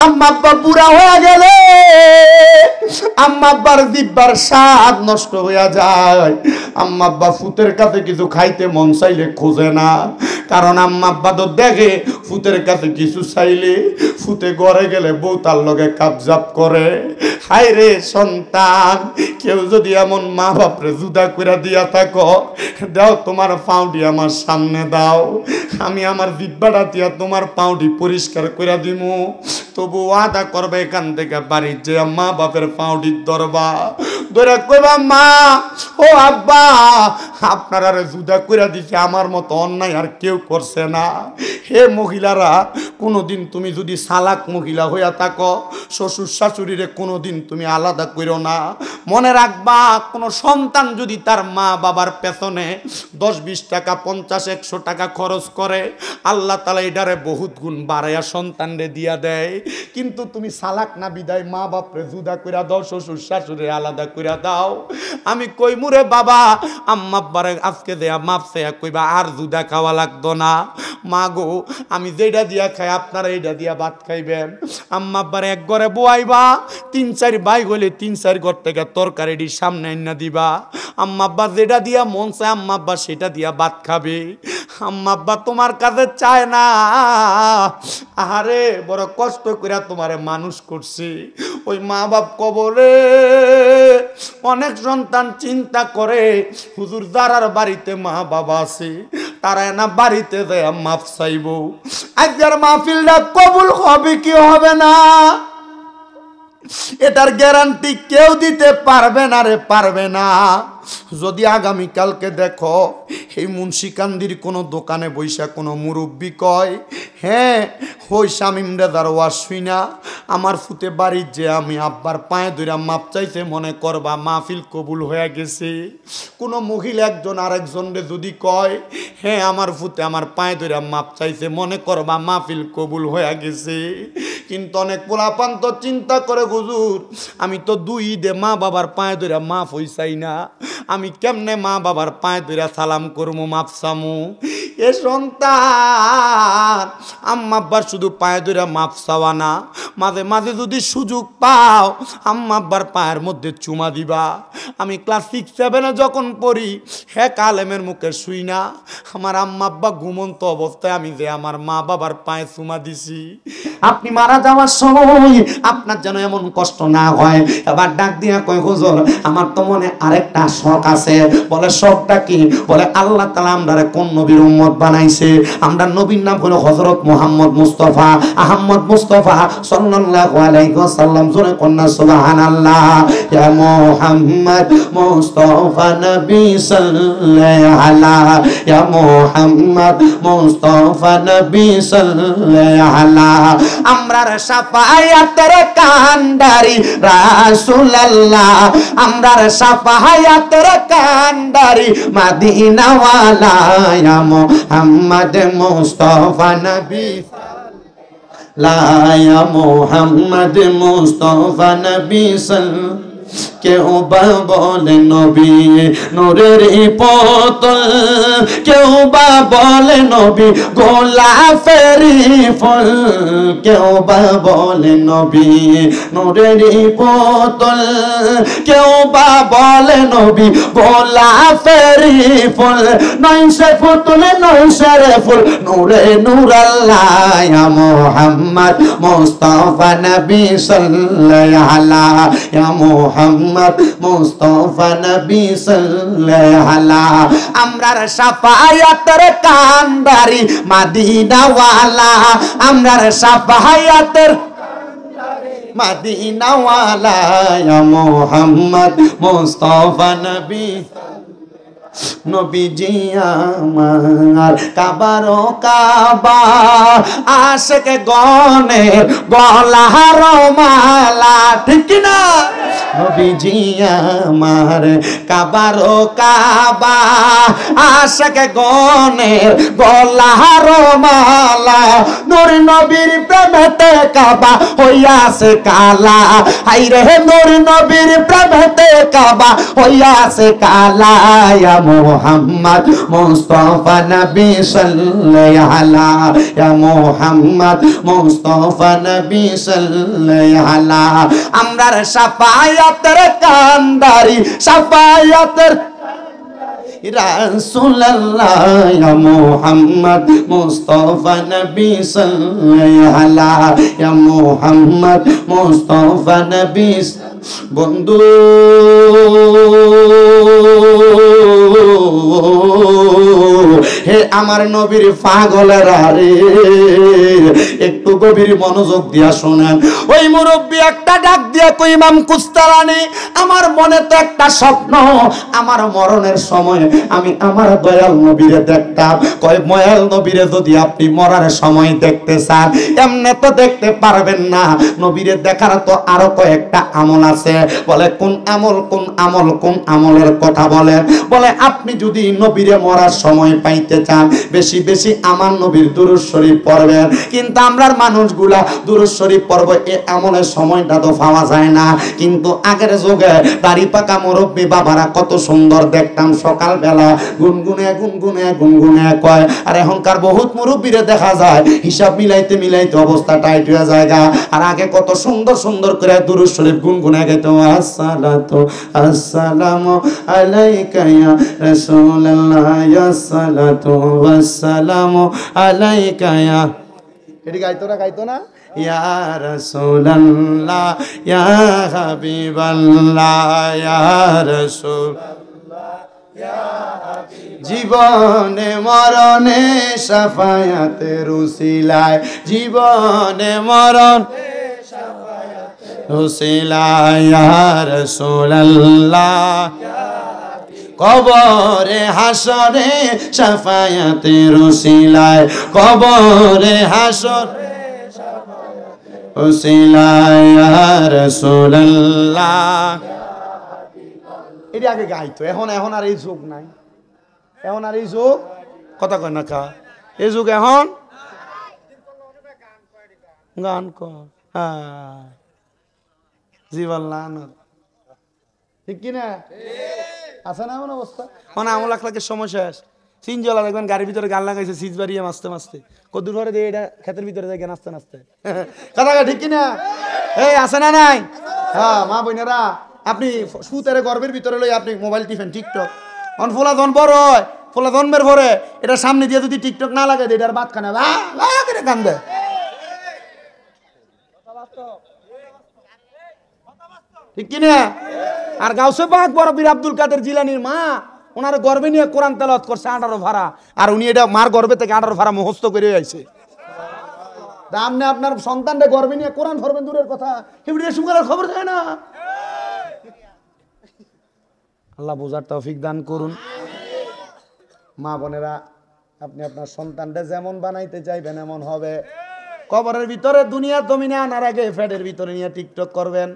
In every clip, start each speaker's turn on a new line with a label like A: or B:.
A: আম্মা আব্বা বুড়া হয়ে গেলে আম্মা আব্বার জিহ্বার স্বাদ নষ্ট হয়ে যায়। আম্মা আব্বা ফুতের কাছে কিছু খাইতে মন চাইলে খোঁজে না, কারণ আম্মা আব্বা তো দেখে ফুতের কাছে কিছু চাইলে ফুতে ঘরে গেলে বউ তার লগে কাবজাব করে। হায় রে সন্তান, কেউ যদি এমন মা বাপরে জুদা করে দিয়া থাকো, দাও তোমার পাউডি আমার সামনে দাও, আমি আমার জিহ্বাটা দিয়া তোমার পাউডি পরিষ্কার করে দিমু। তবু ওয়াদা করবে এখান থেকে বাড়ি যে মা বাপের পাউডির দরবা ধরে কইবা, মা ও আব্বা আপনারা জুদা কইরা দিছে, আমার মতো অন্যায় আর কেউ করছে না। হে মহিলারা, কোনোদিন তুমি যদি চালাক মহিলা হইয়া থাকো, শ্বশুর শাশুড়িরে কোনোদিন তুমি আলাদা করো না। মনে রাখবা, কোনো সন্তান যদি তার মা বাবার পেছনে 10-20 টাকা 50-100 টাকা খরচ করে, আল্লাহ তাআলা এটারে বহুত গুণ বাড়াইয়া সন্তানরে দিয়া দেয়। কিন্তু তুমি চালাক না বিদায় মা বাপরে জুদা কইরা দাও, শ্বশুর শাশুড়ি আলাদা কইরা দাও। আমি কইমুরে বাবা, আম্মা আব্বারে আজকে দেয়া মাপ চাইয়া কইবা আর জুদা খাওয়া লাগতো না। মা গো, আমি যেটা দিয়া খাই আপনারা এইটা দিয়া ভাত খাইবেন। আম্মা আব্বারে এক ঘরে বয়াইবা, 3-4 ভাই হইলে 3-4 ঘর থেকে তরকারিটির সামনে এনে দিবা। আম্মা আব্বা যেটা দিয়া মন চায় আম্মা আব্বা সেটা দিয়া ভাত খাবে। আম্মা আব্বা তোমার কাছে চায় না, আরে বড় কষ্ট করে তোমারে মানুষ করছি। ওই মা বাপ কবরে অনেক সন্তান চিন্তা করে, হুজুর যারার বাড়িতে মা বাবা আছে তারা না বাড়িতে যায় মাফ চাইব। আজকের মাহফিলটা কবুল হবে কি হবে না, এটার গ্যারান্টি কেউ দিতে পারবে না রে, পারবে না। যদি আগামীকালকে দেখো এই মুন্সিকান্দির কোনো দোকানে বৈশা কোনো মুরব্বী কয়, হ্যাঁ ওই শামিম রেজার ওয়াজ শুই না আমার ফুতে বাড়ির যে আমি আব্বার পায়ে ধইরা মাপ চাইছে, মনে করবা মাহফিল কবুল হয়ে গেছে। কোনো মহিলা একজন আরেকজনরে যদি কয়, হ্যাঁ আমার ফুতে আমার পায়ে ধইরা মাপ চাইছে, মনে করবা মাহফিল কবুল হয়ে গেছে। কিন্তু অনেক পোলাপান তো চিন্তা করে, হুজুর আমি তো 2 ঈদে মা বাবার পায়ে ধইরা মাফ হইছাই না, আমি কেমনে মা বাবার পায়ে ধইরা সালাম করবো, মাপ চামু। এ সন্তান, আম্মা আব্বার শুধু পায়ে ধইরা মাপ চাওয়া না, মাঝে মাঝে যদি সুযোগ পাও আম্মা আব্বার পায়ের মধ্যে চুমা দিবা। আমি ক্লাস 6-7 যখন পড়ি, হ্যাঁ আলেমের মুখে শুই না, আমার আম্মা আব্বা ঘুমন্ত অবস্থায় আমি যে আমার মা বাবার পায়ে চুমা দিছি। আপনি মারা যাওয়ার সময় আপনার যেন এমন কষ্ট না হয়। এবার ডাক দিয়া কয়, হুজুর আমার তো মনে আরেকটা শখ আছে। বলে শখটা কি? বলে আল্লাহ তাআলা আমরারে কোন নবীর উম্মত বানাইছে? আমরা নবীর নাম হলো হযরত মুহাম্মদ মুস্তাফা আহমদ মুস্তাফা সাল্লাল্লাহু আলাইহি ওয়াসাল্লাম। জোরে কন্যা সুবহানাল্লাহ। ইয়া মুহাম্মদ মুস্তাফা নবী সাল্লাল্লাহু আলাইহি, ইয়া মুহাম্মদ মুস্তাফা নবী সাল্লাল্লাহু আলাইহি। আমরার শাফায়াতের কান্ডারি রাসূলুল্লাহ, আমরার শাফায়াতের কান্ডারি মদিনাওয়ালা, ইয়া মুহাম্মদ মুস্তাফা নবী সাল্লাল্লাহু, ইয়া মুহাম্মদ মুস্তাফা নবী সাল্লাল্লাহু। কেউ বা বলে নবী নূরের পুতুল, কেউ বা বলে নবী গোলাপের ফুল, কেউ বা বলে নবী নূরের পুতুল, কেউ বা বলে নবী গোলাপের ফুল। নয়শে পুতুল নয়শে ফুল, নূরে নূর আল্লাহ, ইয়া মুহাম্মদ মুস্তাফা নবী সাল্লাল্লাহু আলাইহি, ইয়া মুহাম্মদ মুস্তাফা নবী সাল্লাল্লাহু আলাইহি। আমরার শাফায়াতের কান্ডারি মদিনাওয়ালা, আমরার শাফায়াতের মদিনাওয়ালা, ইয়া মুহাম্মদ মুস্তাফা নবী নবীজি আমার কাবারো কাবা, আশিক গণের গলার মালা, ঠিক না? নবীজি আমার কাবার কাবা আশাক গনের গলার মালা নূর নবীর প্রেমেতে কাবা হইয়াছে কালা হাইরে নূর নবীর প্রেমেতে কাবা হইয়াছে কালা ইয়া মুহাম্মদ মুস্তাফা নবী সাল্লাল্লাহু আলা ইয়া মুহাম্মদ মুস্তাফা নবী সাল্লাল্লাহু আলা আমরার শাফায়াতের কান্দারি শাফায়াতের রাসূলুল্লাহ ইয়া মুহাম্মদ মুস্তাফা নবী সাল্লাল্লাহু আলা ইয়া মুহাম্মদ মুস্তাফা নবী বন্ধু হে আমার নবীর পাগলেরা রে একটু গভীর মনোযোগ দিয়া শুনেন ওই মুরব্বী একটা ডাক দিয়া কই ইমাম কুস্তালানি আমার মনে তো একটা স্বপ্ন আমার মরণের সময় আমি আমার দয়াল নবীরে দেখতাম কয় ময়াল নবীরে যদি আপনি মরার সময় দেখতে চান এমনি তো দেখতে পারবেন না নবীরে দেখার তো আরো কয়েকটা আমল আছে বলে কোন আমল কোন আমল কোন আমলের কথা বলেন বলে আপনি যদি নবীরে মরার সময় পাইতে চান বেশি বেশি আমার নবীর দুরূদ শরীফ পড়বেন কিন্তু আমরার মানুষগুলা দুরূদ শরীফ পড়ব এই আমলের সময়টা তো পাওয়া যায় না কিন্তু আগের যুগে দাড়ি পাকা মুরব্বী বাবারা কত সুন্দর দেখতাম সকাল বেলা গুনগুনে গুনগুনে গুনগুনে কয় আর এখনকার বহুত মুরব্বীরে দেখা যায় হিসাব মিলাইতে মিলাইতে অবস্থা টাইট হয়ে যায় আর আগে কত সুন্দর সুন্দর করে দুরূদ শরীফ গুনগুনে গাইতো আসসালাতু আসসালামু আলাইকা ইয়া রাসূলুল্লাহ ইয়া সালাতু ওয়াসসালামু আলাইকা ইয়া এটি গাইতো না ইয়া রাসূলুল্লাহ ইয়া হাবিবাল্লাহ ইয়া রাসূলুল্লাহ ইয়া জীবনে মরণে শাফায়াতের উসিলায় জীবনে মরণে শাফায়াতের উসিলায় ইয়া রাসূলুল্লাহ কবরে হাসরে শাফায়াতের উসিলায় কবরে হাসরে শাফায়াতের উসিলায় ইয়া রাসূলুল্লাহ এটি আগে গাইতো এখন আর এই যুগ নাই এখন আর এই যুগ কথা কয় না কা এই যুগ এখন গান কর হ্যাঁ জীবন ঠিক কিনা আছে না এমন অবস্থা মানে আমল লাখের সময় শেষ সিনজলা দেখবেন গাড়ির ভিতরে গান লাগাইছে সিজ বাড়িয়ে মাসতে মাসতে কদ্দুর ঘরে দিয়ে এটা ক্ষেতের ভিতরে যায় নাচতে নাচতে কথা ঠিক কিনা এই আছে না নাই হ্যাঁ মা বোনেরা আপনি সুতের গর্বের ভিতরে লই আপনি মোবাইল টিপেন টিকটক অন ফোলা জন বড় হয় ফোলা জন্মের পরে এটা সামনে দিয়ে যদি টিকটক না লাগে এটার বাদ খানা করে কান্দে ঠিক কিনা আর গাউসে পাক বড় বীর আব্দুল কাদের জিলানির মা ওনার গর্বে নিয়ে কোরআন তেলাওয়াত করছে 18 ভাড়া আর উনি এটা মার গর্বে থেকে 18 ভাড়া মুখস্থ করে আইছে আপনি আপনার সন্তানকে গর্বে নিয়ে কোরআন ধরবেন দূরের কথা হিবড়ি সুগারের খবর যায় না আল্লাহ বুঝার তৌফিক দান করুন মা বোনেরা আপনি আপনার সন্তানকে যেমন বানাইতে চাইবেন এমন হবে কবরের ভিতরে দুনিয়ার জমিনে আনার আগে ফ্যাটের ভিতরে নিয়ে টিকটক করবেন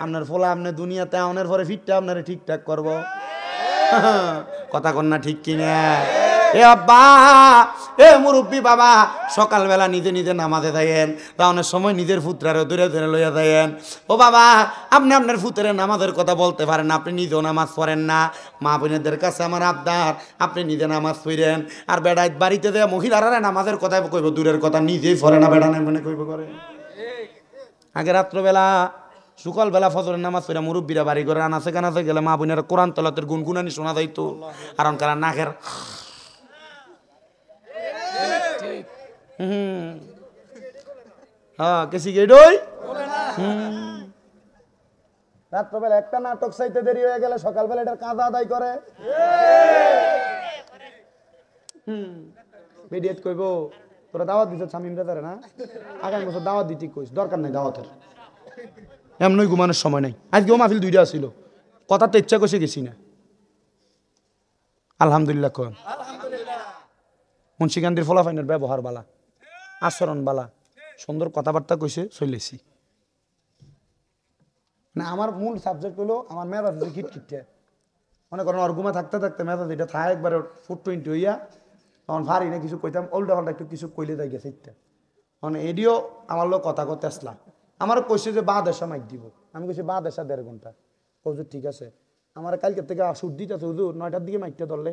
A: আপনার ফোলা আপনি দুনিয়াতে আনার পরে ফিটটা আপনারা ঠিকঠাক করব কথা কন্যা ঠিক কিনা এ আব্বা এ মুরব্বী বাবা সকালবেলা নিজে নিজে নামাজে দেন তাহলে সময় নিজের ফুতরারে দূরে দূরে লইয়া দেন ও বাবা আপনি আপনার ফুতরে নামাজের কথা বলতে পারেন আপনি নিজেও নামাজ পড়েন না মা বোনেদের কাছে আমার আবদার আপনি নিজে নামাজ পড়েন আর বেড়াই বাড়িতে দেয় মহিলারা নামাজের কথা কইব দূরের কথা নিজেই পড়ে না বেড়া নেই মনে কইব করে আগে রাত্রবেলা সকালবেলা ফজরের নামাজ পড়ে মুরব্বীরা বাড়ি করে আনাচে কানাচে গেলে মা বোনেরা কোরআন তলাতের গুনগুনানি শোনা যাইতো আর কারা নাকের হ্যাঁ কেসি গেডই রাত্রবেলা একটা নাটক চাইতে দেরি হয়ে গেলে সকালবেলা এটার কাঁদা আদায় করে ভিডিওত কইব তোরা দাওয়াত দিছ শামিম রাজারে না আগামী বছর দাওয়াত দিতে কইস দরকার নাই দাওয়াতের এমনই ঘুমানোর সময় নাই আজকেও মাহফিল 2টা ছিল কথা তো ইচ্ছা কষে গেছি না আলহামদুলিল্লাহ কোন মুন্সিকান্দির ফলাফাইনের ব্যবহার বালা আচরণ বালা সুন্দর কথাবার্তা কইছে চলেছি না আমার মূল সাবজেক্ট হলো আমার মেধা খিটখিটে মনে করেন অর্গুমা থাকতে থাকতে মেধা যেটা থাকে একবারে 420 হইয়া তখন ভারী না কিছু কইতাম উল্টা পাল্টা একটু কিছু কইলে যাই গেছে ইত্যা মানে এডিও আমার লোক কথা কথা আসলাম আমার কইছে যে বা দেশা মাইক দিব আমি কইছি বা দেশা 1.5 ঘন্টা হুজুর ঠিক আছে আমার কালকে থেকে সুদ দিতেছে হুজুর 9টার দিকে মাইকটা ধরলে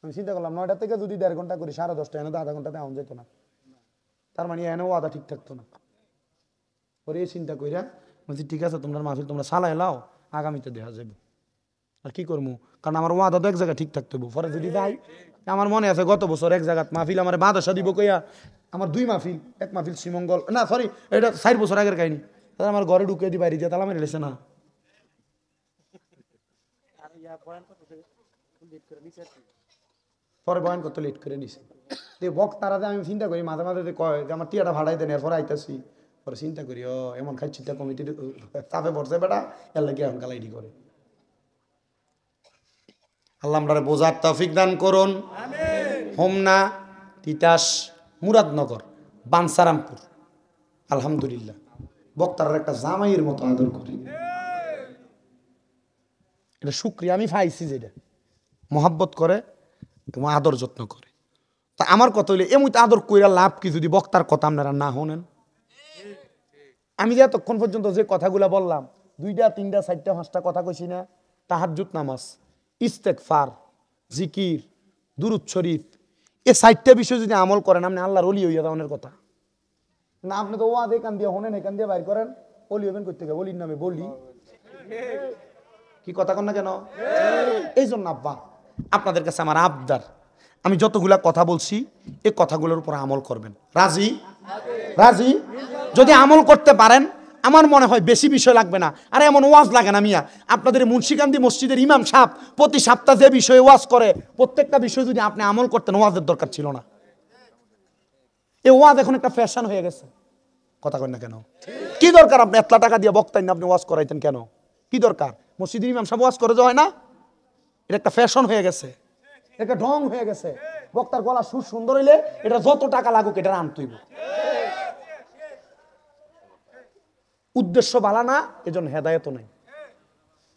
A: আমি চিন্তা করলাম 9টা থেকে যদি 1.5 ঘন্টা করি 10:30 এনে তো আধা ঘন্টাতে আউন যেত না তার মানে এনেও আধা ঠিক থাকতো না পরে চিন্তা কইরা বলছি ঠিক আছে তোমরা মাহফিল তোমরা চালাই লাও আগামীতে দেখা যাবে আর কি করবো কারণ আমার ওয়াদা তো এক জায়গায় ঠিক থাকতে হবে পরে যদি যাই আমার মনে আছে গত বছর এক জায়গায় মাহফিল আমার বাদশা দিব কইয়া আমার 2 মাহফিল এক মাহফিল শ্রীমঙ্গল না সরি এটা 4 বছর আগের কাহিনী তাহলে আমার ঘরে ঢুকে দি বাইরে দিয়ে তালা মেরে লেছে না পরে বয়ান করতে লেট করে নিছে বক্তারা আমি চিন্তা করি মাঝে মাঝে কয় যে আমার টিয়াটা ভাড়াই দেন এরপরে আইতাছি পরে চিন্তা করি ও এমন খাইছিটা কমিটির চাপে পড়ছে বেটা এর লাগে এখন গালাইডি করে আল্লাহ আমরা বোঝার তৌফিক দান করুন হোমনা তিতাস মুরাদনগর বানসারামপুর আলহামদুলিল্লাহ বক্তার একটা জামাইয়ের মতো আদর করে এটা শুকরিয়া আমি পাইছি যেটা মোহাব্বত করে এবং আদর যত্ন করে তা আমার কথা হইলে এমন আদর কইরা লাভ কি যদি বক্তার কথা আপনারা না শোনেন আমি যে এতক্ষণ পর্যন্ত যে কথাগুলা বললাম 2টা 3টা 4টা 5টা কথা কইছি না তাহাজ্জুদ নামাজ ইস্তেগফার জিকির দুরূদ শরীফ এই 4টা বিষয় যদি আমল করেন আপনি আল্লাহর ওলি হইয়া যাওয়ার কথা না আপনি তো ওয়াদে কান দিয়ে শোনেন এখান দিয়ে বাইর করেন ওলি হবেন করতে গেলে ওলির নামে বলি কি কথা কন না কেন এই জন্য আব্বা আপনাদের কাছে আমার আবদার আমি যতগুলা কথা বলছি এই কথাগুলোর উপর আমল করবেন রাজি রাজি যদি আমল করতে পারেন আমার মনে হয় বেশি বিষয় লাগবে না আর এমন ওয়াজ লাগে না মিয়া আপনাদের মুন্সিকান্দি মসজিদের ইমাম সাহেব প্রতি সপ্তাহে যে বিষয়ে ওয়াজ করে প্রত্যেকটা বিষয় যদি আপনি আমল করতেন ওয়াজের দরকার ছিল না এই ওয়াজ এখন একটা ফ্যাশন হয়ে গেছে কথা কই না কেন কি দরকার আপনি এত টাকা দিয়ে বক্তাই না আপনি ওয়াজ করাইতেন কেন কি দরকার মসজিদের ইমাম সাহেব ওয়াজ করে যে হয় না এটা একটা ফ্যাশন হয়ে গেছে এটা ঢং হয়ে গেছে বক্তার গলা সুর সুন্দর হইলে এটা যত টাকা লাগুক এটা আনতেইব উদ্দেশ্য ভালো না এজন্য হেদায়েত নাই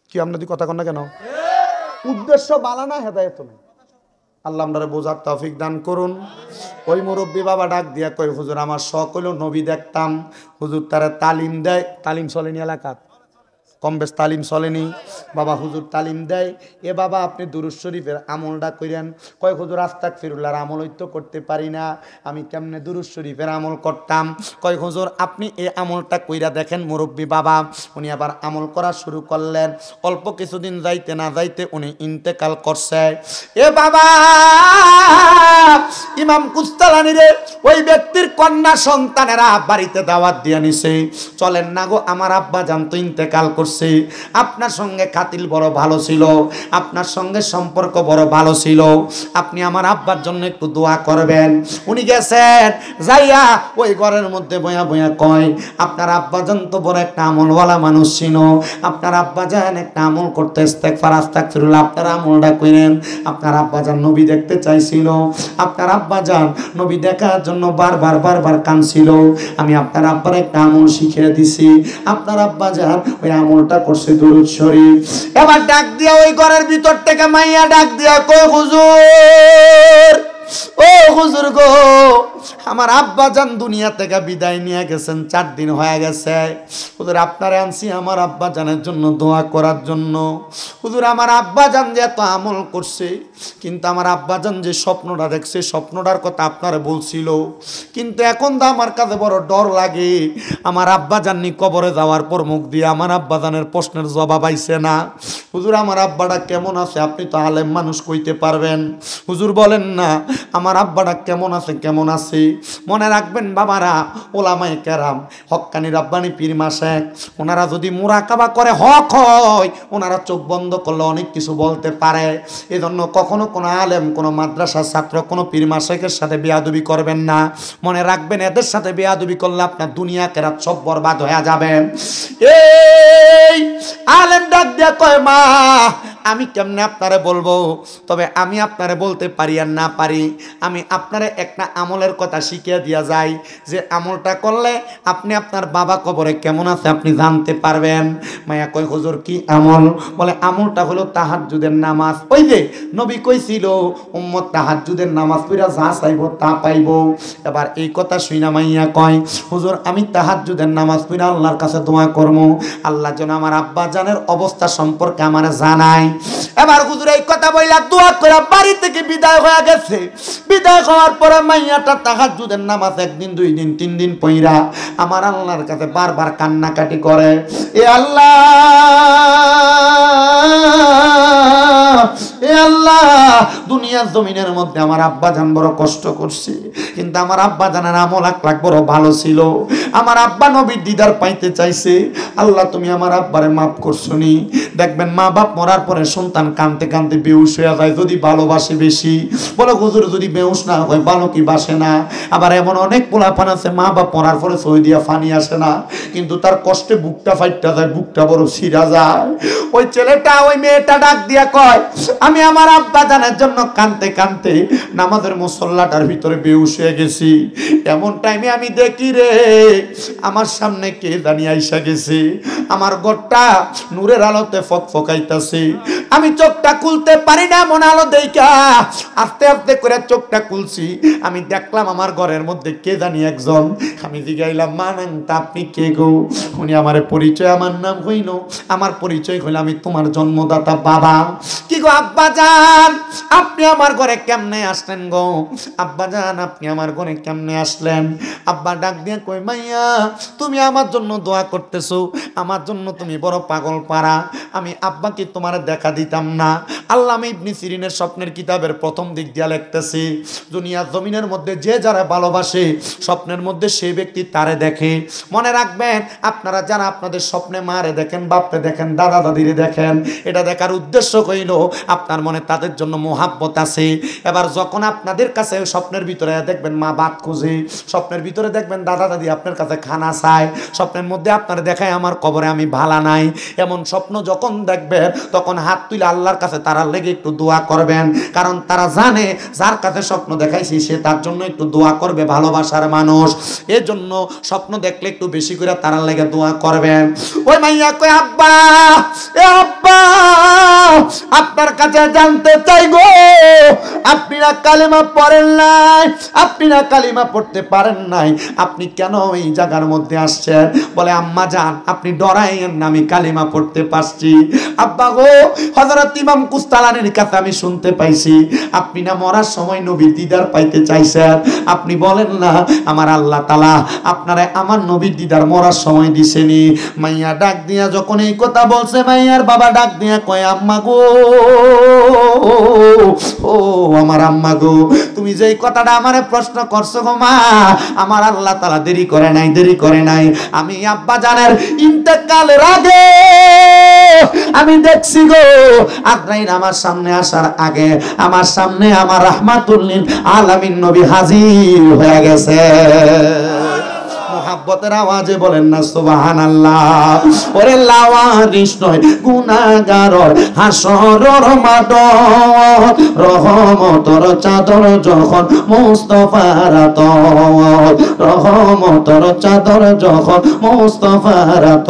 A: কি আপনাদের কথা কন না কেন উদ্দেশ্য ভালো না হেদায়েত নাই আল্লাহ আমাদের বোঝার তৌফিক দান করুন ওই মুরব্বী বাবা ডাক দিয়া কই হুজুর আমার শখ হলো নবী দেখতাম হুজুর তারা তালিম দেয় তালিম চলেনি এলাকাত কম বেশ তালিম চলেনি বাবা হুজুর তালিম দেয় এ বাবা আপনি দুরূদ শরীফের আমলটা করেন কয় হুজুর আস্তাগফিরুল্লাহর আমল হইতো করতে পারি না আমি কেমনে দুরূদ শরীফের আমল করতাম কয় হুজুর আপনি এই আমলটা কইরা দেখেন মুরব্বী বাবা উনি আবার আমল করা শুরু করলেন অল্প কিছুদিন যাইতে না যাইতে উনি ইন্তেকাল করছে এ বাবা ইমাম কুস্তালানি রে ওই ব্যক্তির কন্যা সন্তানেরা বাড়িতে দাওয়াত দিয়ে নিছে চলেন না গো আমার আব্বা জান তো ইন্তেকাল করছে আপনার সঙ্গে খাতিল বড় ভালো ছিল আপনার সঙ্গে সম্পর্ক বড় ভালো ছিল আপনি আমার আব্বার জন্য একটু দোয়া করবেন উনি গেছেন যাইয়া ওই ঘরের মধ্যে বয়া বয়া কয় আপনার আব্বাজান তো বড় একটা আমলওয়ালা মানুষ ছিল আপনার আব্বাজান একটা আমল করতে ইস্তেগফার আস্তাগফিরুল্লাহ আপনার আমলটা করেন আপনার আব্বাজান নবী দেখতে চাইছিল আপনার আব্বাজান নবী দেখার জন্য বারবার কাঁদছিল আমি আপনার আব্বার একটা আমল শিখিয়ে দিছি আপনার আব্বাজান ওই আমলটা করছে দুরূদ শরীফ এবার ডাক দিয়া ওই ঘরের ভিতর থেকে মাইয়া ডাক দিয়া কই হুজুর ও হুজুর গো আমার আব্বা জান দুনিয়া থেকে বিদায় নিয়ে গেছেন 4 দিন হয়ে গেছে হুজুর আপনারে আনছি আমার আব্বা জানের জন্য দোয়া করার জন্য হুজুর আমার আব্বা জান যে এত আমল করছে কিন্তু আমার আব্বা জান যে স্বপ্নটা দেখছে স্বপ্নটার কথা আপনারে বলছিল কিন্তু এখন তো আমার কাছে বড় ডর লাগে আমার আব্বা জাননি কবরে যাওয়ার পর মুখ দিয়ে আমার আব্বা জানের প্রশ্নের জবাব আইছে না হুজুর আমার আব্বাটা কেমন আছে আপনি তো আলেম মানুষ কইতে পারবেন হুজুর বলেন না আমার আব্বাটা কেমন আছে মনে রাখবেন বাবারা ওলামায়ে কেরাম হক্কানি রাব্বানি পীর মাশায়েখ ওনারা যদি মুরাকাবা করে হক হয় ওনারা চোখ বন্ধ করলে অনেক কিছু বলতে পারে এজন্য কখনো কোনো আলেম কোনো মাদ্রাসার ছাত্র কোনো পীর মাশায়েখের সাথে বেয়াদবি করবেন না মনে রাখবেন এদের সাথে বেয়াদবি করলে আপনার দুনিয়া কেরাত সব বরবাদ হয়ে যাবে এই আলেম ডাক দিয়া কয় মা আমি কেমনে আপনারে বলবো? তবে আমি আপনারে বলতে পারি আর না পারি, আমি আপনারে একটা আমলের কথা শিখিয়ে দিয়া যাই, যে আমলটা করলে আপনি আপনার বাবা কবরে কেমন আছে আপনি জানতে পারবেন। মায়া কয় হুজুর কি আমল? বলে আমলটা হলো তাহাজ্জুদের নামাজ। ওই যে নবী কইছিল উম্মত তাহাজ্জুদের নামাজ পড়া যা চাইবো তা পাইবো। এবার এই কথা শুনা মাইয়া কয় হুজুর আমি তাহাজ্জুদের নামাজ পড়া আল্লাহর কাছে দোয়া করবো, আল্লাহ যেন আমার আব্বা জানের অবস্থা সম্পর্কে আমার জানায়। এবার হুজুর এই কথা বইলা দোয়া করে বাড়ি থেকে বিদায় হয়ে গেছে। বিদায় হওয়ার পরে মাইয়াটা তাহাজ্জুদের নামাজ একদিন, 2 দিন, 3 দিন পইরা আমার আল্লাহর কাছে বারবার কান্নাকাটি করে, এ আল্লাহ, এ আল্লাহ, দুনিয়ার জমিনের মধ্যে আমার আব্বা জান বড় কষ্ট করছে, কিন্তু আমার আব্বা জানের আমল আখলাক বড় ভালো ছিল। আমার আব্বা নবীর দিদার পাইতে চাইছে, আল্লাহ তুমি আমার আব্বারে মাফ করছো নি। দেখবেন মা বাপ মরার পরে সন্তান কাঁদতে কাঁদতে বেহুশ হয়ে যায়, যদি ভালোবাসে বেশি। বলে হুজুর যদি বেহুশ না হয় ভালো কি বাসে না? আবার এমন অনেক পোলাপান আছে মা বাপ মরার পরে সই দিয়া ফানি আসে না, কিন্তু তার কষ্টে বুকটা ফাইটটা যায়, বুকটা বড় ছিঁড়া যায়। ওই ছেলেটা ওই মেয়েটা ডাক দিয়া কয় আমি আমার আব্বা জানের জন্য কাঁদতে কাঁদতে নামাজের মুসল্লাটার ভিতরে বেহুশ হয়ে গেছি। এমন টাইমে আমি দেখি রে আমার সামনে কে জানি আইসা গেছে, আমার ঘরটা নূরের আলোতে ফকফকাইতাছে। আমি চোখটা খুলতে পারি না, মন আলো দেইকা আস্তে আস্তে করে চোখটা খুলছি। আমি দেখলাম আমার ঘরের মধ্যে কে জানি একজন। আমি জিগাইলাম মা নাংটা আপনি কে গো? উনি আমার পরিচয়, আমার নাম হইল, আমার পরিচয় হইল আমি তোমার জন্মদাতা বাবা। কি গো আব্বা জান আপনি আমার ঘরে কেমনে আসলেন গো? আব্বা জান আপনি আমার ঘরে কেমনে আসলেন? আব্বা ডাক দিয়ে কই মাইয়া তুমি আমার জন্য দোয়া করতেছো, আমার জন্য তুমি বড় পাগল পারা। আমি আব্বাকে তোমার দেখা দিতাম না। আল্লামা ইবনে সিরিনের স্বপ্নের কিতাবের প্রথম দিক দিয়া লিখতেছি, দুনিয়া জমিনের মধ্যে যে যারা ভালোবাসে স্বপ্নের মধ্যে সেই ব্যক্তি তারে দেখে। মনে রাখবেন আপনারা যারা আপনাদের স্বপ্নে মারে দেখেন, বাপরে দেখেন, দাদা দাদিরে দেখেন, এটা দেখার উদ্দেশ্য হইল আপনার মনে তাদের জন্য মোহাব্বত আছে। এবার যখন আপনাদের কাছে স্বপ্নের ভিতরে দেখবেন মা ভাত খুঁজে, স্বপ্নের ভিতরে দেখবেন দাদা দাদি আপনার কাছে খানা চায়, স্বপ্নের মধ্যে আপনার দেখায় আমার কবরে আমি ভালা নাই, এমন স্বপ্ন যখন দেখবেন তখন হাত তুলে আল্লাহর কাছে তারা লেগে একটু দোয়া করবেন। কারণ তারা জানে যার কাছে স্বপ্ন দেখাইছি সে তার জন্য একটু দোয়া করবে, ভালোবাসার মানুষ। এর জন্য স্বপ্ন দেখলে একটু বেশি করে তারা লেগে দোয়া করবেন। ওই মাইয়া কই আব্বা, এ আব্বা আপনার কাছে জানতে চাই গো, আপনি না কালিমা পড়েন নাই, আপনি না কালিমা পড়তে পারেন নাই, আপনি কেন এই জায়গার মধ্যে আসছেন? বলে আম্মা জান আপনি ডরাইয়েন না, আমি কালিমা পড়তে পারছি। আব্বা গো হযরত ইমাম কুস্তালানির কাছে আমি শুনতে পাইছি আপনি না মরার সময় নবীর দিদার পাইতে চাইছেন। আপনি বলেন না আমার আল্লাহ তাআলা আপনারে আমার নবীর দিদার মরার সময় দিছেনি। মাইয়া ডাক দিয়া যখন এই কথা বলছে, মাইয়ার বাবা ডাক দিয়া কয় আম্মা গো, ও আমার আম্মা গো, তুমি যেই কথাটা আমারে প্রশ্ন করছো গো মা, আমার আল্লাহ তাআলা দেরি করে নাই, দেরি করে নাই। আমি আব্বা জানের ইন্তেকালের আগে আমি দেখছি গো আজরাইল আমার সামনে আসার আগে আমার সামনে আমার রাহমাতুল লিল আলামিন নবী হাজির হয়ে গেছে। মোহাব্বতের আওয়াজে বলেন না সুবহানাল্লাহ। ওরে লাওয়ারিস নয় গুনাহগারর হাসরর মাঠ, রহমতর চাদর যখন মুস্তাফার আতত, রহমতর চাদর যখন মুস্তাফার আতত,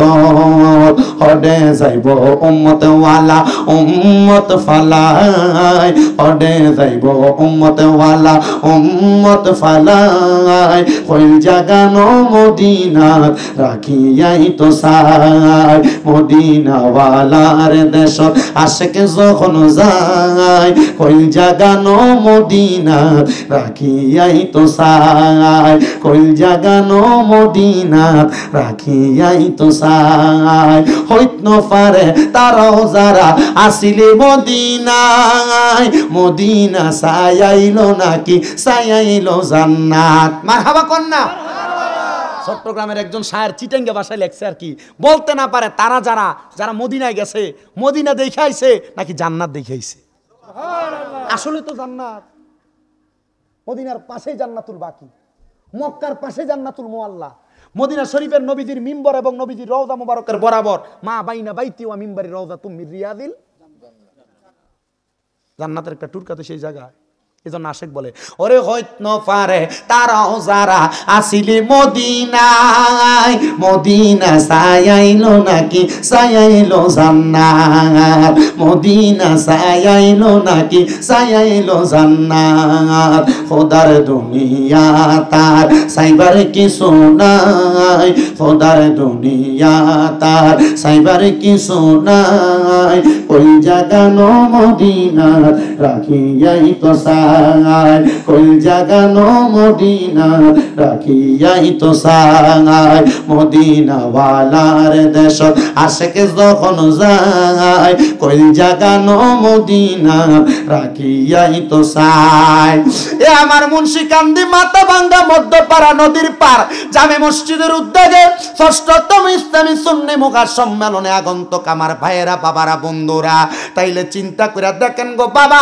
A: হডে যাইব উম্মত ওয়ালা উম্মত ফালাই, হডে যাইব উম্মত ওয়ালা উম্মত ফালাই, কইল জাগানো মদিনাত রাখিয়াই তো সাই, মদিনাওয়ালার দেশত আশেক যখন যায়, কইল জাগানো মদিনাত রাখিয়াই তো সাই, কইল জাগানো মদিনাত রাখিয়াই তো সাই, হইত ন পারে তারাও যারা আসিলে মদিনায়, মদিনা সায়াইলো নাকি সায়াইলো জান্নাত। মারহাবা কন্যা। চট্টগ্রামের একজন শায়ের চিটাঙ্গা ভাষায় লেখছে আর কি, বলতে না পারে তারা যারা যারা মদিনায় গেছে, মদিনা দেখাইছে নাকি জান্নাত দেখাইছে। আসলে তো জান্নাত মদিনার পাশে জান্নাতুল বাকি, মক্কার পাশে জান্নাতুল মুআল্লা, মদিনা শরীফের নবীজির মিম্বর এবং নবীজির রওজা মুবারকের বরাবর, মা বাইনা বাইতি ওয়া মিম্বারি রওজাতুম মির রিয়াদিল। জান্নাতের একটা টুরকা তো সেই জায়গায়। এজন্য আশেক বলে ওরে হইত ন পারে তারাও যারা আসিলি মদিনায়, মদিনা সায়াইলো নাকি সায়াইলো জান্নাত, মদিনা সায়াইলো নাকি সায়াইলো জান্নাত। খোদার দুনিয়া তার সাইবার কিছু নাই, খোদার দুনিয়া তার সাইবার কিছু নাই। ওই জাগানো মদিনা রাখিয়াই তো কই জাগানো মদিনা রাখিয়াই তো সাই। মদিনাওয়ালার দেশ আশেকে যখন যায়, কই জাগানো মদিনা রাখিয়াই তো সাই। এ আমার মুন্সিকান্দি মাথাভাঙ্গা মধ্যপাড়া নদীর পার জামে মসজিদের উদ্যোগে ৬ষ্ঠতম ইসলামী সুন্নি মুখা সম্মেলনে আগন্তুক আমার ভাইয়েরা, বাবারা, বন্ধুরা, তাইলে চিন্তা করে দেখেন গো বাবা,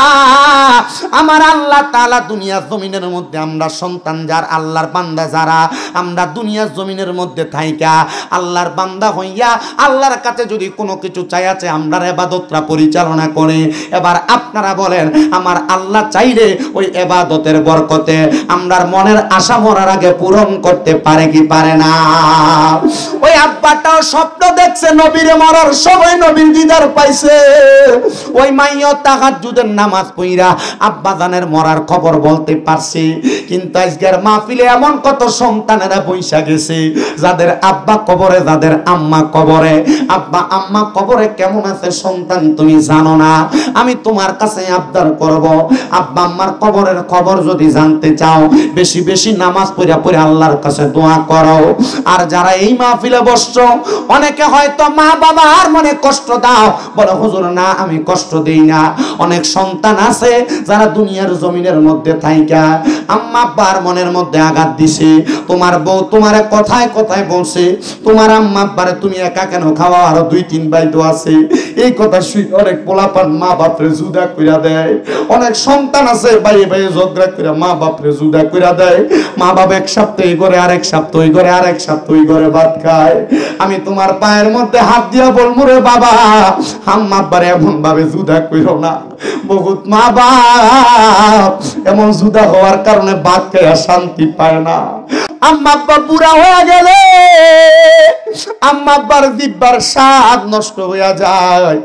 A: আমার আল্লাহ তাআলা দুনিয়া জমিনের মধ্যে আমরা সন্তান যার, আল্লাহর বান্দা যারা, আমরা দুনিয়া জমিনের মধ্যে থাইকা আল্লাহর বান্দা হইয়া আল্লাহর কাছে যদি কোনো কিছু চাই আছে, আমরা ইবাদতটা পরিচালনা করে। এবার আপনারা বলেন আমার আল্লাহ চাইলে ওই ইবাদতের বরকতে আমরার মনের আশা মরার আগে পূরণ করতে পারে কি পারে না? ওই আব্বাটাও স্বপ্ন দেখছে নবীরে মরার সময় নবীর দিদার পাইছে। ওই মাইয়া তাহাজ্জুদের নামাজ পড়া আব্বা জানের মরার খবর বলতে পারছি। কিন্তু আজকের মাহফিলে এমন কত সন্তানেরা বইসা গেছে যাদের আব্বা কবরে, যাদের আম্মা কবরে। আব্বা আম্মা কবরে কেমন আছে সন্তান তুমি জানো না। আমি তোমার কাছে আবদার করব, আব্বা আম্মার কবরের খবর যদি জানতে চাও, বেশি বেশি নামাজ পড়া পড়া আল্লাহর কাছে দোয়া করো। আর যারা এই মাহফিলে বসছো, অনেকে হয়তো মা বাবার মনে কষ্ট দাও, বলো হুজুর না আমি কষ্ট দেই না। অনেক সন্তান আছে যারা দুনিয়ার জমিনের মধ্যে থাইকা আম্মা আব্বার মনের মধ্যে আঘাত দিছে। তোমার বউ তোমারে কথায় কথায় বলছে, তোমার আম্মা আব্বারে তুমি একা কেন খাওয়া, আরো 2-3 ভাই তো আছে। এই কথা শুনে অনেক পোলাপান মা বাপরে জুদা কইরা দেয়। অনেক সন্তান আছে ভাইয়ে ভাইয়ে ঝগড়া কইরা মা বাপরে জুদা কইরা দেয়। মা বাবা এক সপ্তাহ এই ঘরে, আরেক সপ্তাহ ওই ঘরে, আরেক সপ্তাহ ওই ঘরে ভাত খায়। আমি তোমার পায়ের মধ্যে হাত দিয়া বলবো রে বাবা, আম্মা আব্বারে এমন ভাবে জুদা কইরো না। বহুত মা বাপ এমন জুদা হওয়ার কারণে ভাত খাইয়া শান্তি পায় না। আম্মা আব্বা বুড়া হয়ে গেলে আম্মা আব্বার জিহ্বার স্বাদ নষ্ট হয়ে যায়।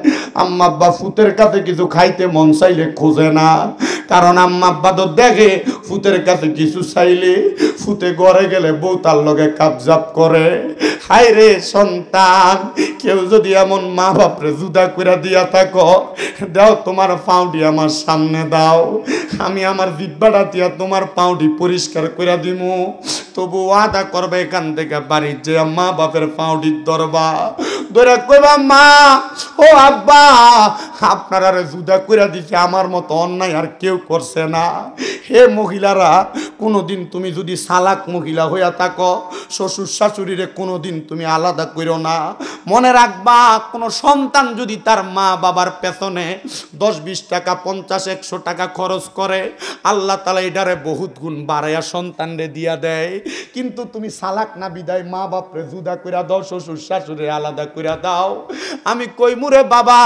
A: আম্মা আব্বা ফুতের কাছে কিছু খাইতে মন চাইলে খোঁজে না, কারণ আম্মা আব্বা তো দেখে ফুতের কাছে কিছু চাইলে ফুতে ঘরে গেলে বউ তার লগে কাবজাব করে। হায় রে সন্তান, কেউ যদি এমন মা বাপরে জুদা করে দিয়া থাকো, দাও তোমার পাউডি আমার সামনে দাও, আমি আমার জিহ্বাটা দিয়া তোমার পাউডি পরিষ্কার করে দিমু। তবু ওয়াদা করবে এখান থেকে বাড়ির যে মা বাপের পাউডির দরবা ধরে কইবা, মা ও আব্বা আপনারা জুদা কইরা দিছে, আমার মতো অন্যায় আর কেউ করছে না। হে মহিলারা, কোনোদিন তুমি যদি সালাক মহিলা হইয়া থাকো, শ্বশুর শাশুড়িরে কোনোদিন তুমি আলাদা করো না। মনে রাখবা, কোনো সন্তান যদি তার মা বাবার পেছনে 10-20 টাকা 50-100 টাকা খরচ করে, আল্লাহ তাআলা এটারে বহুত গুণ বাড়াইয়া সন্তানরে দিয়া দেয়। কিন্তু তুমি সালাক না বিদায় মা বাপরে জুদা কইরা দাও, শ্বশুর শাশুড়ি আলাদা কইরা দাও। আমি কইমুরে বাবা,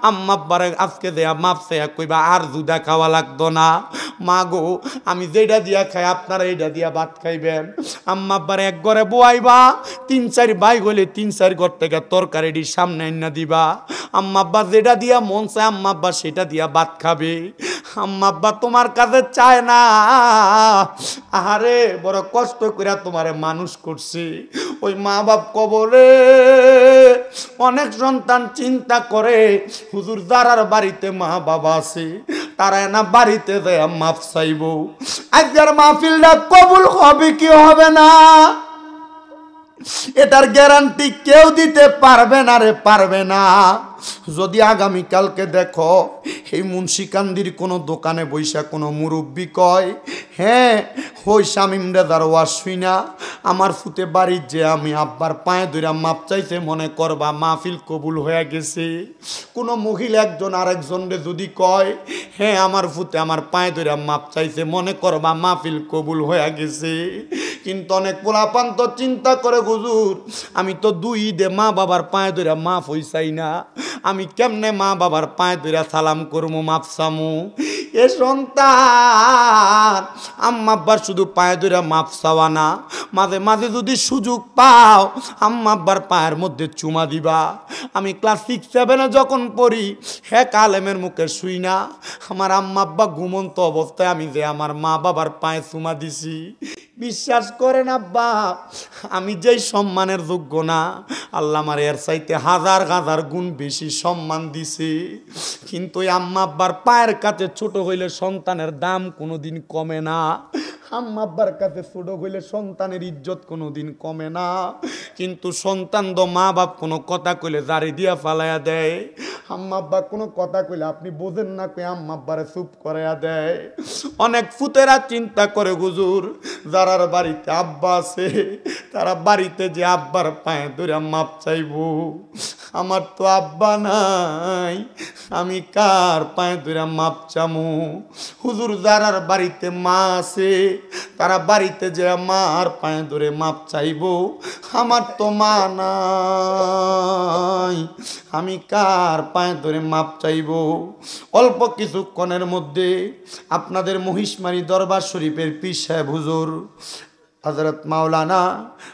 A: আম্মা আব্বারে আজকে দেয়া মাপ চেয়া কইবা আর জুদা খাওয়া লাগতো না। মা গো, আমি যেটা দিয়া খাই আপনারা এইটা দিয়া ভাত খাইবেন। আম্মা আব্বারে এক ঘরে বয়াইবা, 3-4 ভাই হইলে 3-4 ঘর থেকে তরকারিটি সামনে আইনা দিবা। আম্মা আব্বা যেটা দিয়া মন চায় আম্মা আব্বা সেটা দিয়া ভাত খাবে। আম্মা আব্বা তোমার কাছে চায় না, আরে বড় কষ্ট করে তোমারে মানুষ করছি। ওই মা বাপ কবরে অনেক সন্তান চিন্তা করে, হুজুর যারার বাড়িতে মা বাবা আছে তারা না বাড়িতে যায় মাফ চাইব। আজকের মাহফিলটা কবুল হবে কি হবে না, এটার গ্যারান্টি কেউ দিতে পারবে না রে, পারবে না। যদি আগামীকালকে দেখো এই মুন্সিকান্দির কোনো দোকানে বৈশা কোনো মুরব্বী কয়, হ্যাঁ ওই শামিম রেজার ওয়াজ শুইনা আমার ফুতে বাড়ির যে আমি আব্বার পায়ে ধরে মাপ চাইছে, মনে করবা মাহফিল কবুল হয়ে গেছে। কোনো মহিলা একজন আরেকজনরে যদি কয়, হ্যাঁ আমার ফুতে আমার পায়ে ধরে মাপ চাইছে, মনে করবা মাহফিল কবুল হয়ে গেছে। কিন্তু অনেক পোলাপান তো চিন্তা করে, হুজুর আমি তো 2 ঈদে মা বাবার পায়ে ধরে মাফ হই চাই না, আমি কেমনে মা বাবার পায়ে ধরে সালাম করবো, মাপ চামু? এ সন্তান, আম্মা আব্বার শুধু পায়ে ধরে মাপ চাওয়া না, মাঝে মাঝে যদি সুযোগ পাও আম্মা আব্বার পায়ের মধ্যে চুমা দিবা। আমি ক্লাস 6-7 যখন পড়ি, হ্যাঁ আলেমের মুখে শুই না, আমার আম্মা আব্বা ঘুমন্ত অবস্থায় আমি যে আমার মা বাবার পায়ে চুমা দিছি, বিশ্বাস করেন আব্বা, আমি যেই সম্মানের যোগ্য না, আল্লাহ আমার এর চাইতে হাজার হাজার গুণ বেশি সম্মান দিছে। কিন্তু এই আম্মা আব্বার পায়ের কাছে ছোট হইলে সন্তানের দাম কোনোদিন কমে না। আম্মা আব্বার কাছে ছোট হইলে সন্তানের ইজ্জত কোনোদিন কমে না। কিন্তু সন্তান তো মা বাপ কোনো কথা কইলে জারি দিয়া ফালাইয়া দেয়। আম্মা আব্বা কোনো কথা কইলে আপনি বোঝেন না কই আম্মা আব্বারে চুপ করাইয়া দেয়। অনেক ফুতেরা চিন্তা করে হুজুর, যারার বাড়িতে আব্বা আছে তারা বাড়িতে যে আব্বার পায়ে ধরে মাপ চাইবো, আমার তো আব্বা নাই, আমি কার পায়ে ধরে মাপ চামু? হুজুর, যারার বাড়িতে মা আছে তারা বাড়িতে যে মার পায়ে ধরে মাপ চাইবো, আমার তো মা নাই, আমি কার পায়ে ধরে মাপ চাইবো? অল্প কিছুক্ষণের মধ্যে আপনাদের মহিষমারী দরবার শরীফের পীর সাহেব হুজুর হযরত মাওলানা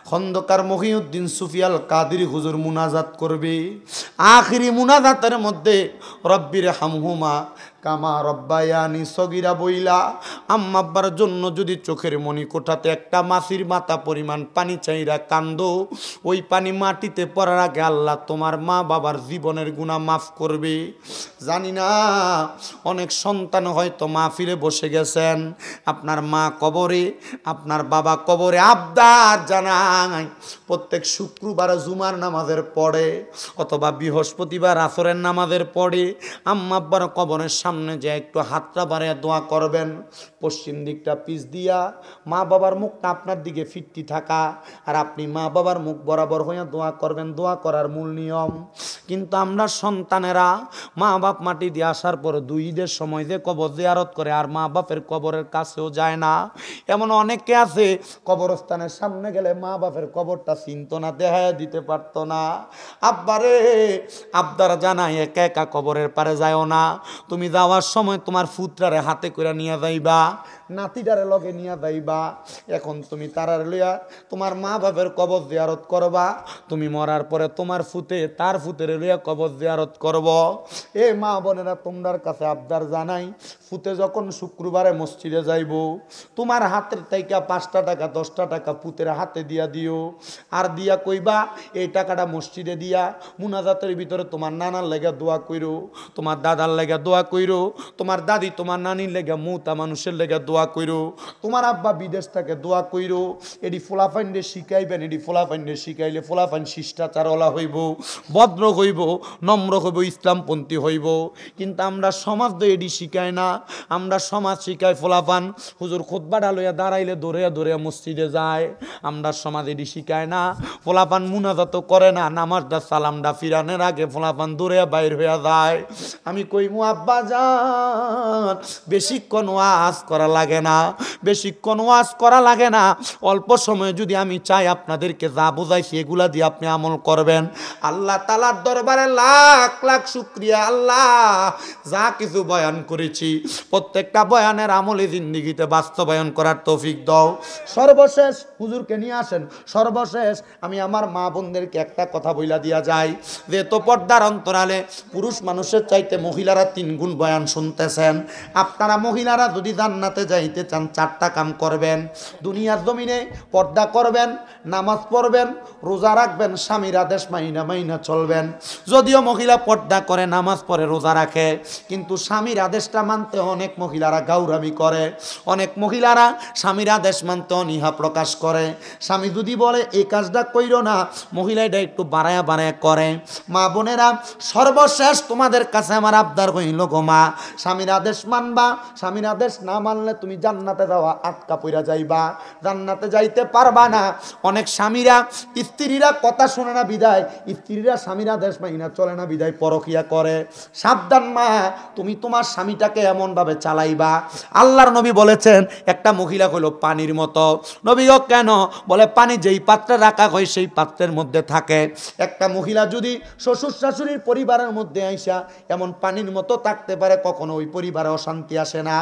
A: খন্দকার মহিউদ্দিন সুফিয়াল কাদেরী হুজুর মুনাজাত করবে। আখিরি মুনাজাতের মধ্যে রব্বির হামহুমা কামা রব্বায়ানি সগীরা বইলা আম্মা আব্বার জন্য যদি চোখের মনি কোঠাতে একটা মাছির মাথা পরিমাণ পানি চাইরা কান্দো, ওই পানি মাটিতে পড়ার আগে আল্লাহ তোমার মা বাবার জীবনের গুনাহ মাফ করবে। জানি না, অনেক সন্তান হয়তো মাহফিলে বসে গেছেন, আপনার মা কবরে, আপনার বাবা কবরে, আবদার জানাই প্রত্যেক শুক্রবার জুমার নামাজের পড়ে অথবা বৃহস্পতিবার আসরের নামাজের পড়ে আম্মা আব্বার কবরের সামনে যে একটু হাতটা বাড়িয়ে দোয়া করবেন। পশ্চিম দিকটা পিছ দিয়া মা বাবার মুখটা আপনার দিকে ফিরতি থাকা, আর আপনি মা বাবার মুখ বরাবর হইয়া দোয়া করবেন, দোয়া করার মূল নিয়ম। কিন্তু আমরা সন্তানেরা মা বাপ মাটি দিয়ে আসার পর 2 ঈদের সময় যে কবর জিয়ারত করে আর মা বাপের কবরের কাছেও যায় না। এমন অনেকে আছে কবরস্থানের সামনে গেলে মা বাপের কবরটা চিনত না, দেখায় দিতে পারতো না। আব্বারে আবদার জানাই একা একা কবরের পারে যায়ও না, তুমি যাওয়ার সময় তোমার ফুতরারে হাতে করে নিয়ে যাইবা, নাতিটারে লগে নিয়ে যাইবা। এখন তুমি তারার লইয়া তোমার মা বাপের কবর জিয়ারত করবা, তুমি মরার পরে তোমার ফুতে তার ফুতের লইয়া কবর জিয়ারত করব। এ মা বোনেরা, তোমরার কাছে আবদার জানাই, ফুতে যখন শুক্রবারে মসজিদে যাইব, তোমার হাতের থেকে 5টা টাকা 10টা টাকা ফুতের হাতে দিয়া দিও, আর দিয়া কইবা এই টাকাটা মসজিদে দিয়া মুনাজাতের ভিতরে তোমার নানার লেগে দোয়া কইরো, তোমার দাদার লেগে দোয়া কইরো, তোমার দাদি তোমার নানির লেগে মৌতা মানুষের লেগে দোয়া কইরো, তোমার আব্বা বিদেশ থেকে দোয়া কইরো। এডি ফোলাফাইন্ডে শিখাইবেন, এডি ফোলাফাইন্ডে শিখাইলে ফোলাফাইন শিষ্টাচারওয়ালা হইব, ভদ্র হইব, নম্র হইব, ইসলামপন্থী হইব। কিন্তু আমরা সমাজ তো এডি শিখাই না, আমরা সমাজ শিখাই ফোলাফান হুজুর খুতবাটা লইয়া দাঁড়াইলে দৌড়িয়া দৌড়িয়া মসজিদে যায়। আমরা সমাজ এডি শিখায় না, ফোলাফান মুনাজাত করে না, নামাজটা সালামটা ফিরানোর আগে ফোলাফান দৌড়িয়া বাইর হইয়া যায়। আমি কইমু আব্বা জান, বেশিক্ষণ ওয়াজ করা লাগে না, বেশিক্ষণ ওয়াজ করা লাগে না, অল্প সময়ে যদি আমি চাই আপনাদেরকে যা বুঝাইছি এগুলা দিয়ে আপনি আমল করবেন। আল্লাহ তাআলার দরবারে লাখ লাখ শুকরিয়া, আল্লাহ যা কিছু বয়ান করেছি প্রত্যেকটা বয়ানের আমলে জিন্দেগিতে বাস্তবায়ন করার তৌফিক দাও। সর্বশেষ হুজুরকে নিয়ে আসেন। সর্বশেষ আমি আমার মা বোনদেরকে একটা কথা বইলা দিয়া যাই, যে তো পর্দার অন্তরালে পুরুষ মানুষের চাইতে মহিলারা 3 গুণ বয়ান শুনতেছেন। আপনারা মহিলারা যদি জান্নাতে যাইতে চান 4টা কাম করবেন। দুনিয়ার জমিনে পর্দা করবেন, নামাজ পড়বেন, রোজা রাখবেন, স্বামীর আদেশ মাইনা মাইনা চলবেন। যদিও মহিলা পর্দা করে, নামাজ পড়ে, রোজা রাখে, কিন্তু স্বামীর আদেশটা মানতে অনেক মহিলারা গাউরামি করে, অনেক মহিলারা স্বামীর আদেশ মানতে অনীহা প্রকাশ করে। স্বামী যদি বলে এই কাজটা কইরো না, মহিলা এটা একটু বাড়ায়া বাড়ায়া করে। মা বোনেরা, সর্বশেষ তোমাদের কাছে আমার আবদার হইল গো মা, স্বামীর আদেশ মানবা, স্বামীর আদেশ না মানলে তুমি তুমি জান্নাতে যাওয়া আটকা পইরা যাইবা, জান্নাতে যাইতে পারবা না। অনেক স্বামীরা স্ত্রীরা কথা শোনে না বিদায়, স্ত্রীরা স্বামীরা দেশ মাইনা চলে না বিদায় পরকিয়া করে। সাবধান মা, তুমি তোমার স্বামীটাকে এমনভাবে চালাইবা। আল্লাহর নবী বলেছেন একটা মহিলা হলো পানির মতো। নবীও কেন বলে, পানি যেই পাত্রে রাখা হয় সেই পাত্রের মধ্যে থাকে। একটা মহিলা যদি শ্বশুর শাশুড়ির পরিবারের মধ্যে আইসা এমন পানির মতো থাকতে পারে, কখনো ওই পরিবারে অশান্তি আসে না।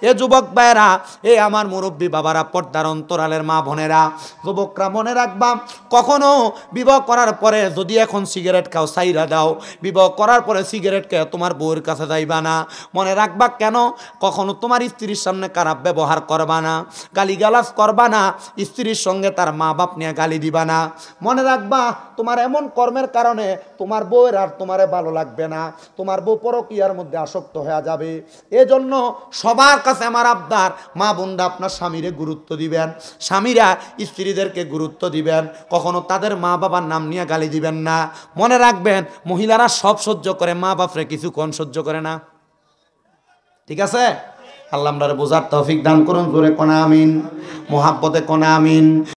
A: এ যুবক ভাইয়েরা, এ আমার মুরব্বী বাবারা, পর্দার অন্তরালের মা বোনেরা, যুবকরা মনে রাখবা, কখনো বিবাহ করার পরে যদি এখন সিগারেট খাও সাইরা দাও, বিবাহ করার পরে সিগারেট খেয়ে তোমার বউয়ের কাছে যাইবা না। মনে রাখবা কেন, কখনো তোমার স্ত্রীর সামনে খারাপ ব্যবহার করবা না, গালিগালাজ করবা না, স্ত্রীর সঙ্গে তার মা বাপ নিয়ে গালি দিবা না। মনে রাখবা তোমার এমন কর্মের কারণে তোমার বউয়ের আর তোমারে ভালো লাগবে না, তোমার বউ পরকীয়ার মধ্যে আসক্ত হয়ে যাবে। এজন্য সবার কাছে আমার আবদার, মা বোনরা আপনার স্বামীরে গুরুত্ব দিবেন, স্বামীরা স্ত্রীদেরকে গুরুত্ব দিবেন, কখনো তাদের মা বাবার নাম নিয়ে গালি দিবেন না। মনে রাখবেন মহিলারা সব সহ্য করে, মা বাপরে কিছুক্ষণ সহ্য করে না। ঠিক আছে? আল্লাহ আমরা বোঝার তৌফিক দান করুন। জোরে কোনা আমিন, মুহাব্বতে কোনা আমিন।